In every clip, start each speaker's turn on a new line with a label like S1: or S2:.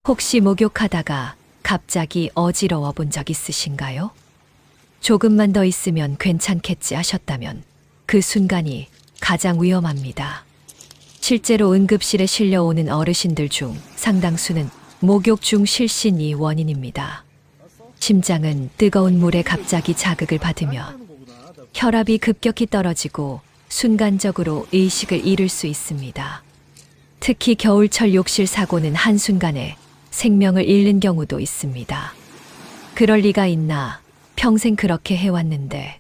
S1: 혹시 목욕하다가 갑자기 어지러워 본 적 있으신가요? 조금만 더 있으면 괜찮겠지 하셨다면 그 순간이 가장 위험합니다. 실제로 응급실에 실려오는 어르신들 중 상당수는 목욕 중 실신이 원인입니다. 심장은 뜨거운 물에 갑자기 자극을 받으며 혈압이 급격히 떨어지고 순간적으로 의식을 잃을 수 있습니다. 특히 겨울철 욕실 사고는 한순간에 생명을 잃는 경우도 있습니다. 그럴 리가 있나? 평생 그렇게 해왔는데.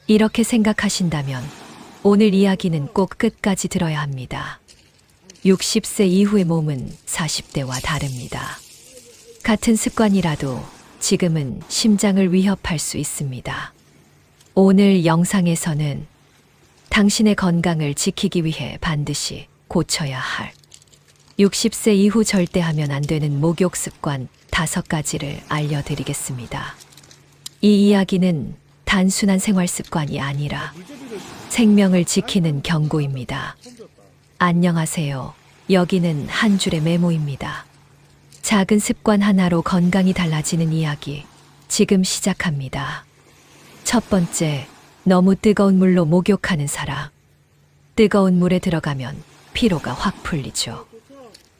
S1: 이렇게 생각하신다면 오늘 이야기는 꼭 끝까지 들어야 합니다. 60세 이후의 몸은 40대와 다릅니다. 같은 습관이라도 지금은 심장을 위협할 수 있습니다. 오늘 영상에서는 당신의 건강을 지키기 위해 반드시 고쳐야 할 60세 이후 절대 하면 안 되는 목욕 습관 5가지를 알려드리겠습니다. 이 이야기는 단순한 생활 습관이 아니라 생명을 지키는 경고입니다. 안녕하세요. 여기는 한 줄의 메모입니다. 작은 습관 하나로 건강이 달라지는 이야기 지금 시작합니다. 첫 번째, 너무 뜨거운 물로 목욕하는 사람. 뜨거운 물에 들어가면 피로가 확 풀리죠.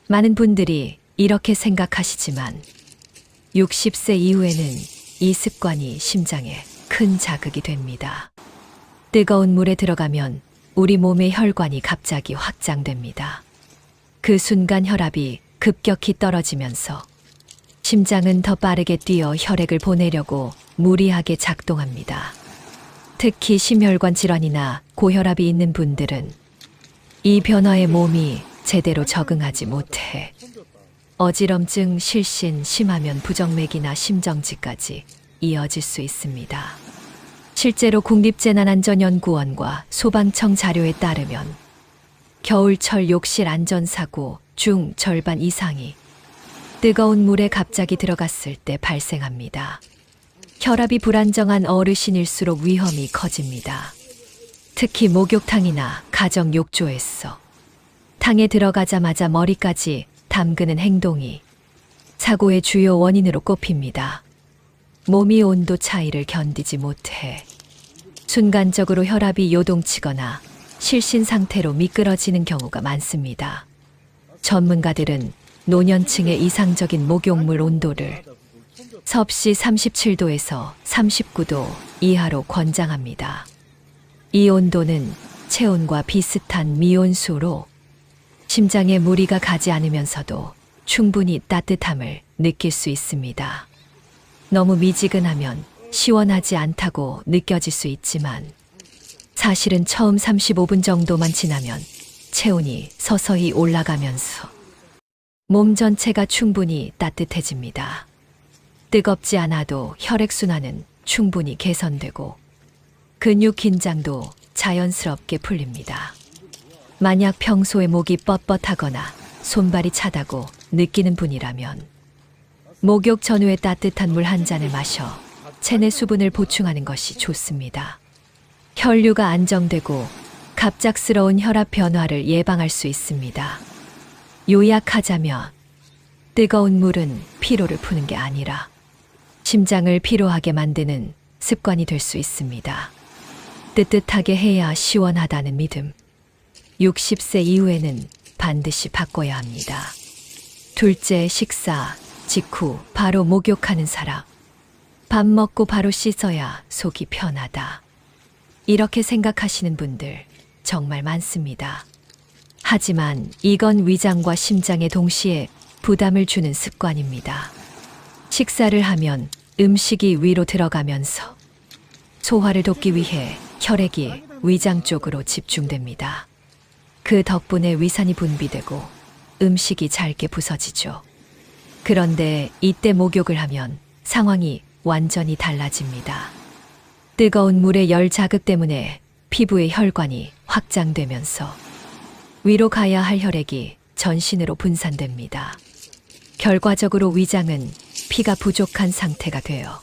S1: 많은 분들이 이렇게 생각하시지만 60세 이후에는 이 습관이 심장에 큰 자극이 됩니다. 뜨거운 물에 들어가면 우리 몸의 혈관이 갑자기 확장됩니다. 그 순간 혈압이 급격히 떨어지면서 심장은 더 빠르게 뛰어 혈액을 보내려고 무리하게 작동합니다. 특히 심혈관 질환이나 고혈압이 있는 분들은 이 변화에 몸이 제대로 적응하지 못해 어지럼증, 실신, 심하면 부정맥이나 심정지까지 이어질 수 있습니다. 실제로 국립재난안전연구원과 소방청 자료에 따르면 겨울철 욕실 안전사고 중 절반 이상이 뜨거운 물에 갑자기 들어갔을 때 발생합니다. 혈압이 불안정한 어르신일수록 위험이 커집니다. 특히 목욕탕이나 가정 욕조에서 탕에 들어가자마자 머리까지 담그는 행동이 사고의 주요 원인으로 꼽힙니다. 몸이 온도 차이를 견디지 못해 순간적으로 혈압이 요동치거나 실신 상태로 미끄러지는 경우가 많습니다. 전문가들은 노년층의 이상적인 목욕물 온도를 섭씨 37도에서 39도 이하로 권장합니다. 이 온도는 체온과 비슷한 미온수로 심장에 무리가 가지 않으면서도 충분히 따뜻함을 느낄 수 있습니다. 너무 미지근하면 시원하지 않다고 느껴질 수 있지만 사실은 처음 35분 정도만 지나면 체온이 서서히 올라가면서 몸 전체가 충분히 따뜻해집니다. 뜨겁지 않아도 혈액순환은 충분히 개선되고 근육 긴장도 자연스럽게 풀립니다. 만약 평소에 목이 뻣뻣하거나 손발이 차다고 느끼는 분이라면 목욕 전후에 따뜻한 물 한 잔을 마셔 체내 수분을 보충하는 것이 좋습니다. 혈류가 안정되고 갑작스러운 혈압 변화를 예방할 수 있습니다. 요약하자면 뜨거운 물은 피로를 푸는 게 아니라 심장을 피로하게 만드는 습관이 될 수 있습니다. 뜨뜻하게 해야 시원하다는 믿음. 60세 이후에는 반드시 바꿔야 합니다. 둘째, 식사 직후 바로 목욕하는 사람. 밥 먹고 바로 씻어야 속이 편하다. 이렇게 생각하시는 분들 정말 많습니다. 하지만 이건 위장과 심장에 동시에 부담을 주는 습관입니다. 식사를 하면 음식이 위로 들어가면서 소화를 돕기 위해 혈액이 위장 쪽으로 집중됩니다. 그 덕분에 위산이 분비되고 음식이 잘게 부서지죠. 그런데 이때 목욕을 하면 상황이 완전히 달라집니다. 뜨거운 물의 열 자극 때문에 피부의 혈관이 확장되면서 위로 가야 할 혈액이 전신으로 분산됩니다. 결과적으로 위장은 피가 부족한 상태가 되어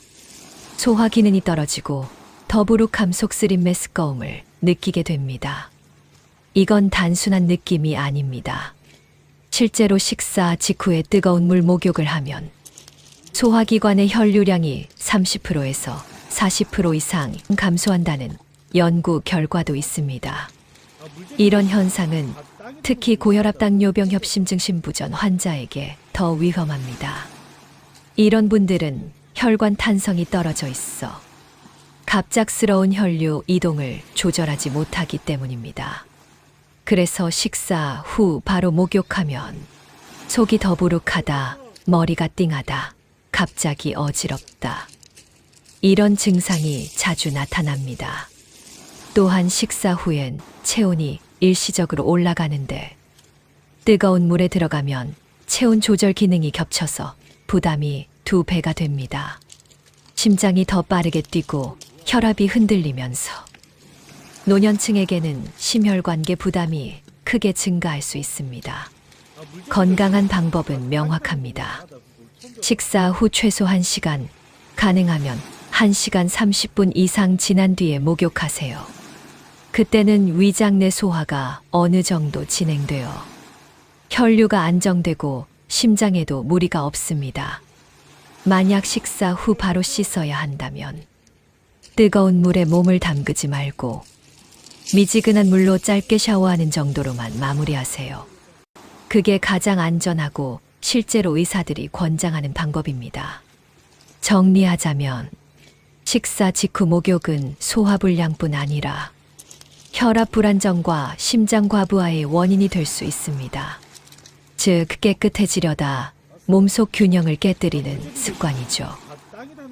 S1: 소화 기능이 떨어지고 더부룩함 속쓰림 메스꺼움을 느끼게 됩니다. 이건 단순한 느낌이 아닙니다. 실제로 식사 직후에 뜨거운 물 목욕을 하면 소화기관의 혈류량이 30%에서 40% 이상 감소한다는 연구 결과도 있습니다. 이런 현상은 특히 고혈압 당뇨병 협심증 부전 환자에게 더 위험합니다. 이런 분들은 혈관 탄성이 떨어져 있어 갑작스러운 혈류 이동을 조절하지 못하기 때문입니다. 그래서 식사 후 바로 목욕하면 속이 더부룩하다, 머리가 띵하다, 갑자기 어지럽다. 이런 증상이 자주 나타납니다. 또한 식사 후엔 체온이 일시적으로 올라가는데 뜨거운 물에 들어가면 체온 조절 기능이 겹쳐서 부담이 2배가 됩니다. 심장이 더 빠르게 뛰고 혈압이 흔들리면서 노년층에게는 심혈관계 부담이 크게 증가할 수 있습니다. 건강한 방법은 명확합니다. 식사 후 최소 1시간, 가능하면 1시간 30분 이상 지난 뒤에 목욕하세요. 그때는 위장 내 소화가 어느 정도 진행되어 혈류가 안정되고 심장에도 무리가 없습니다. 만약 식사 후 바로 씻어야 한다면 뜨거운 물에 몸을 담그지 말고 미지근한 물로 짧게 샤워하는 정도로만 마무리하세요. 그게 가장 안전하고 실제로 의사들이 권장하는 방법입니다. 정리하자면 식사 직후 목욕은 소화불량뿐 아니라 혈압 불안정과 심장 과부하의 원인이 될 수 있습니다. 즉 깨끗해지려다 몸속 균형을 깨뜨리는 습관이죠.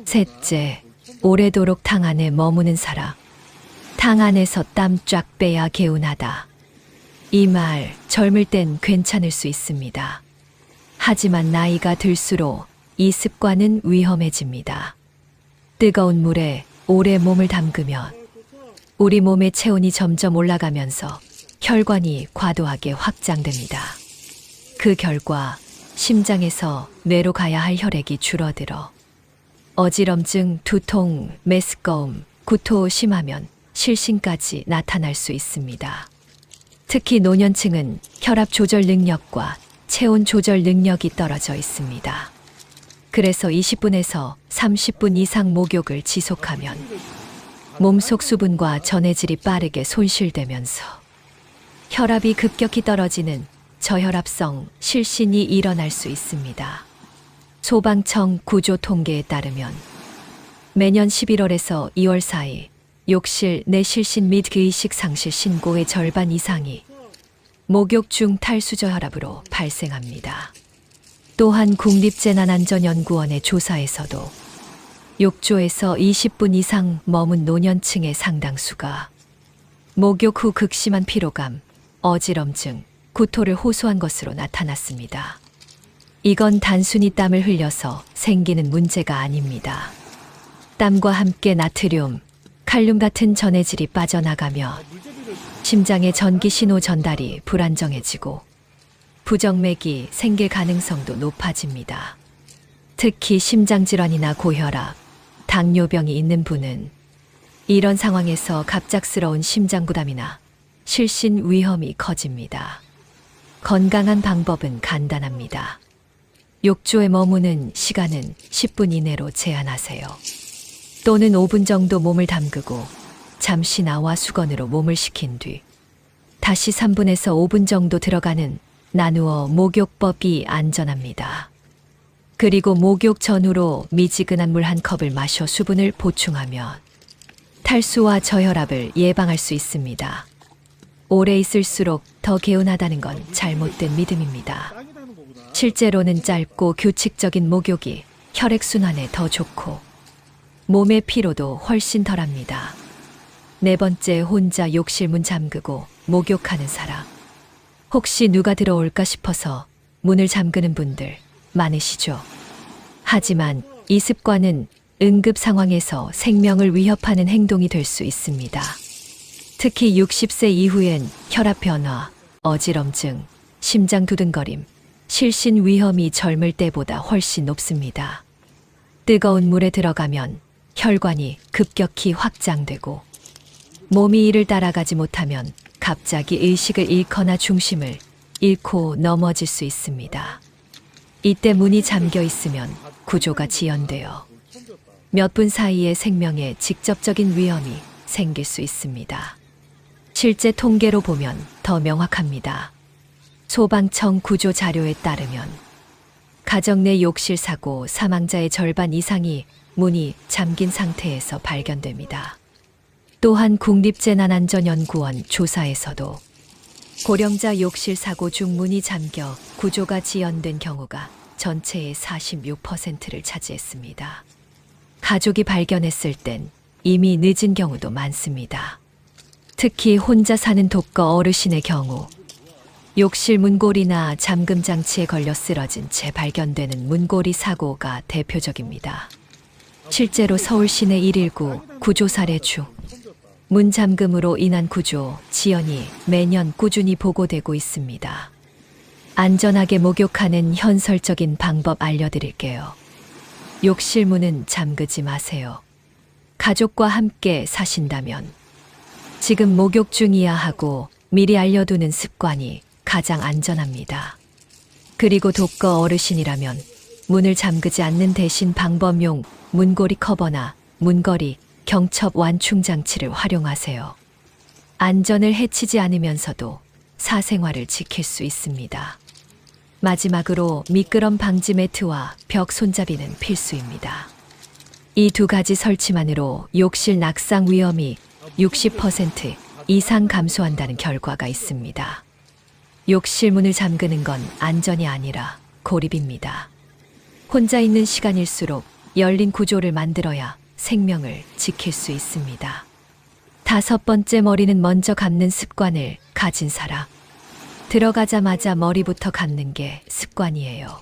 S1: 셋째, 오래도록 탕 안에 머무는 사람. 탕 안에서 땀 쫙 빼야 개운하다. 이 말 젊을 땐 괜찮을 수 있습니다. 하지만 나이가 들수록 이 습관은 위험해집니다. 뜨거운 물에 오래 몸을 담그면 우리 몸의 체온이 점점 올라가면서 혈관이 과도하게 확장됩니다. 그 결과 심장에서 뇌로 가야 할 혈액이 줄어들어 어지럼증, 두통, 메스꺼움, 구토 심하면 실신까지 나타날 수 있습니다. 특히 노년층은 혈압 조절 능력과 체온 조절 능력이 떨어져 있습니다. 그래서 20분에서 30분 이상 목욕을 지속하면 몸속 수분과 전해질이 빠르게 손실되면서 혈압이 급격히 떨어지는 저혈압성 실신이 일어날 수 있습니다. 소방청 구조 통계에 따르면 매년 11월에서 2월 사이 욕실 내 실신 및 의식 상실 신고의 절반 이상이 목욕 중 탈수저혈압으로 발생합니다. 또한 국립재난안전연구원의 조사에서도 욕조에서 20분 이상 머문 노년층의 상당수가 목욕 후 극심한 피로감, 어지럼증, 구토를 호소한 것으로 나타났습니다. 이건 단순히 땀을 흘려서 생기는 문제가 아닙니다. 땀과 함께 나트륨, 칼륨 같은 전해질이 빠져나가며 심장의 전기 신호 전달이 불안정해지고 부정맥이 생길 가능성도 높아집니다. 특히 심장질환이나 고혈압, 당뇨병이 있는 분은 이런 상황에서 갑작스러운 심장부담이나 실신 위험이 커집니다. 건강한 방법은 간단합니다. 욕조에 머무는 시간은 10분 이내로 제한하세요. 또는 5분 정도 몸을 담그고 잠시 나와 수건으로 몸을 식힌 뒤 다시 3분에서 5분 정도 들어가는 나누어 목욕법이 안전합니다. 그리고 목욕 전후로 미지근한 물 한 컵을 마셔 수분을 보충하면 탈수와 저혈압을 예방할 수 있습니다. 오래 있을수록 더 개운하다는 건 잘못된 믿음입니다. 실제로는 짧고 규칙적인 목욕이 혈액순환에 더 좋고 몸의 피로도 훨씬 덜합니다. 네 번째, 혼자 욕실 문 잠그고 목욕하는 사람. 혹시 누가 들어올까 싶어서 문을 잠그는 분들 많으시죠? 하지만 이 습관은 응급 상황에서 생명을 위협하는 행동이 될 수 있습니다. 특히 60세 이후엔 혈압 변화, 어지럼증, 심장 두근거림, 실신 위험이 젊을 때보다 훨씬 높습니다. 뜨거운 물에 들어가면 혈관이 급격히 확장되고 몸이 이를 따라가지 못하면 갑자기 의식을 잃거나 중심을 잃고 넘어질 수 있습니다. 이때 문이 잠겨 있으면 구조가 지연되어 몇 분 사이에 생명에 직접적인 위험이 생길 수 있습니다. 실제 통계로 보면 더 명확합니다. 소방청 구조 자료에 따르면 가정 내 욕실 사고 사망자의 절반 이상이 문이 잠긴 상태에서 발견됩니다. 또한 국립재난안전연구원 조사에서도 고령자 욕실 사고 중 문이 잠겨 구조가 지연된 경우가 전체의 46%를 차지했습니다. 가족이 발견했을 땐 이미 늦은 경우도 많습니다. 특히 혼자 사는 독거 어르신의 경우 욕실 문고리나 잠금 장치에 걸려 쓰러진 채 발견되는 문고리 사고가 대표적입니다. 실제로 서울 시내 119 구조 사례 중 문 잠금으로 인한 구조 지연이 매년 꾸준히 보고되고 있습니다. 안전하게 목욕하는 현설적인 방법 알려드릴게요. 욕실 문은 잠그지 마세요. 가족과 함께 사신다면 지금 목욕 중이야 하고 미리 알려두는 습관이 가장 안전합니다. 그리고 독거 어르신이라면 문을 잠그지 않는 대신 방범용 문고리 커버나 문거리, 경첩 완충 장치를 활용하세요. 안전을 해치지 않으면서도 사생활을 지킬 수 있습니다. 마지막으로 미끄럼 방지 매트와 벽 손잡이는 필수입니다. 이 두 가지 설치만으로 욕실 낙상 위험이 60% 이상 감소한다는 결과가 있습니다. 욕실 문을 잠그는 건 안전이 아니라 고립입니다. 혼자 있는 시간일수록 열린 구조를 만들어야 생명을 지킬 수 있습니다. 5번째, 머리는 먼저 감는 습관을 가진 사람. 들어가자마자 머리부터 감는 게 습관이에요.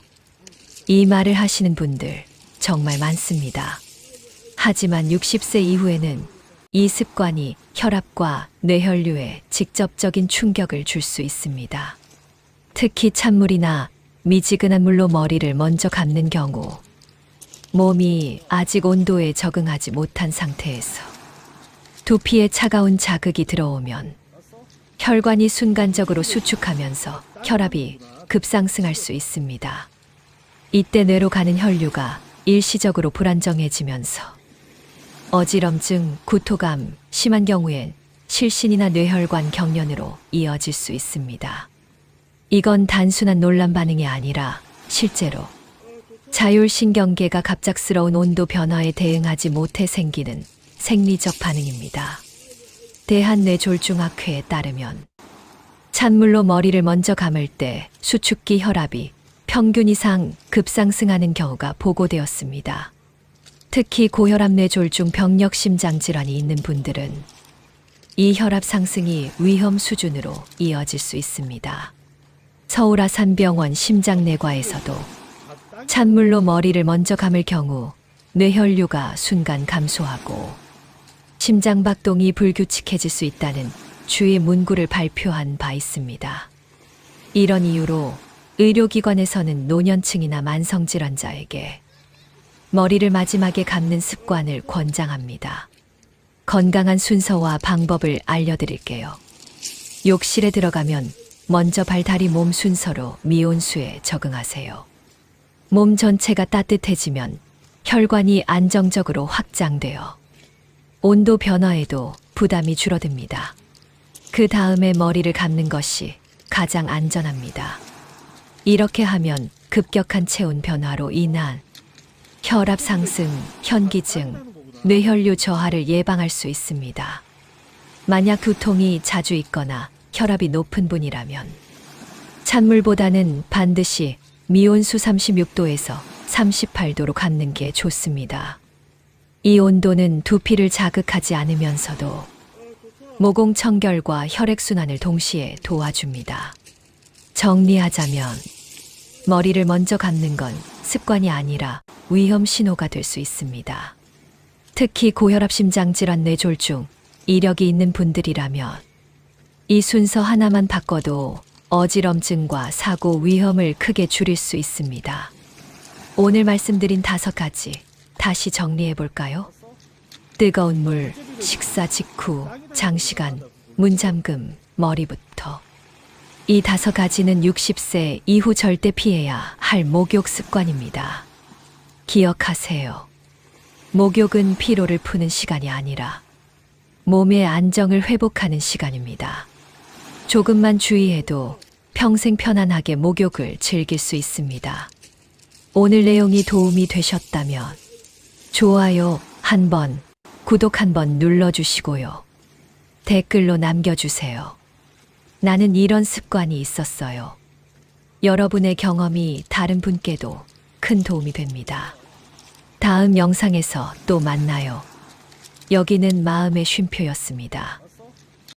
S1: 이 말을 하시는 분들 정말 많습니다. 하지만 60세 이후에는 이 습관이 혈압과 뇌혈류에 직접적인 충격을 줄 수 있습니다. 특히 찬물이나 미지근한 물로 머리를 먼저 감는 경우 몸이 아직 온도에 적응하지 못한 상태에서 두피에 차가운 자극이 들어오면 혈관이 순간적으로 수축하면서 혈압이 급상승할 수 있습니다. 이때 뇌로 가는 혈류가 일시적으로 불안정해지면서 어지럼증, 구토감, 심한 경우엔 실신이나 뇌혈관 경련으로 이어질 수 있습니다. 이건 단순한 논란 반응이 아니라 실제로 자율신경계가 갑작스러운 온도 변화에 대응하지 못해 생기는 생리적 반응입니다. 대한뇌졸중학회에 따르면 찬물로 머리를 먼저 감을 때 수축기 혈압이 평균 이상 급상승하는 경우가 보고되었습니다. 특히 고혈압 뇌졸중 병력 심장질환이 있는 분들은 이 혈압 상승이 위험 수준으로 이어질 수 있습니다. 서울 아산병원 심장내과에서도 찬물로 머리를 먼저 감을 경우 뇌혈류가 순간 감소하고 심장박동이 불규칙해질 수 있다는 주의 문구를 발표한 바 있습니다. 이런 이유로 의료기관에서는 노년층이나 만성질환자에게 머리를 마지막에 감는 습관을 권장합니다. 건강한 순서와 방법을 알려드릴게요. 욕실에 들어가면 먼저 발, 다리, 몸 순서로 미온수에 적응하세요. 몸 전체가 따뜻해지면 혈관이 안정적으로 확장되어 온도 변화에도 부담이 줄어듭니다. 그 다음에 머리를 감는 것이 가장 안전합니다. 이렇게 하면 급격한 체온 변화로 인한 혈압 상승, 현기증, 뇌혈류 저하를 예방할 수 있습니다. 만약 두통이 자주 있거나 혈압이 높은 분이라면 찬물보다는 반드시 미온수 36도에서 38도로 감는 게 좋습니다. 이 온도는 두피를 자극하지 않으면서도 모공 청결과 혈액순환을 동시에 도와줍니다. 정리하자면 머리를 먼저 감는 건 습관이 아니라 위험 신호가 될 수 있습니다. 특히 고혈압, 심장질환, 뇌졸중, 이력이 있는 분들이라면 이 순서 하나만 바꿔도 어지럼증과 사고 위험을 크게 줄일 수 있습니다. 오늘 말씀드린 5가지 다시 정리해 볼까요? 뜨거운 물, 식사 직후, 장시간, 문 잠금, 머리부터. 이 5가지는 60세 이후 절대 피해야 할 목욕 습관입니다. 기억하세요. 목욕은 피로를 푸는 시간이 아니라 몸의 안정을 회복하는 시간입니다. 조금만 주의해도 평생 편안하게 목욕을 즐길 수 있습니다. 오늘 내용이 도움이 되셨다면 좋아요 한번, 구독 한번 눌러주시고요. 댓글로 남겨주세요. 나는 이런 습관이 있었어요. 여러분의 경험이 다른 분께도 큰 도움이 됩니다. 다음 영상에서 또 만나요. 여기는 마음의 쉼표였습니다.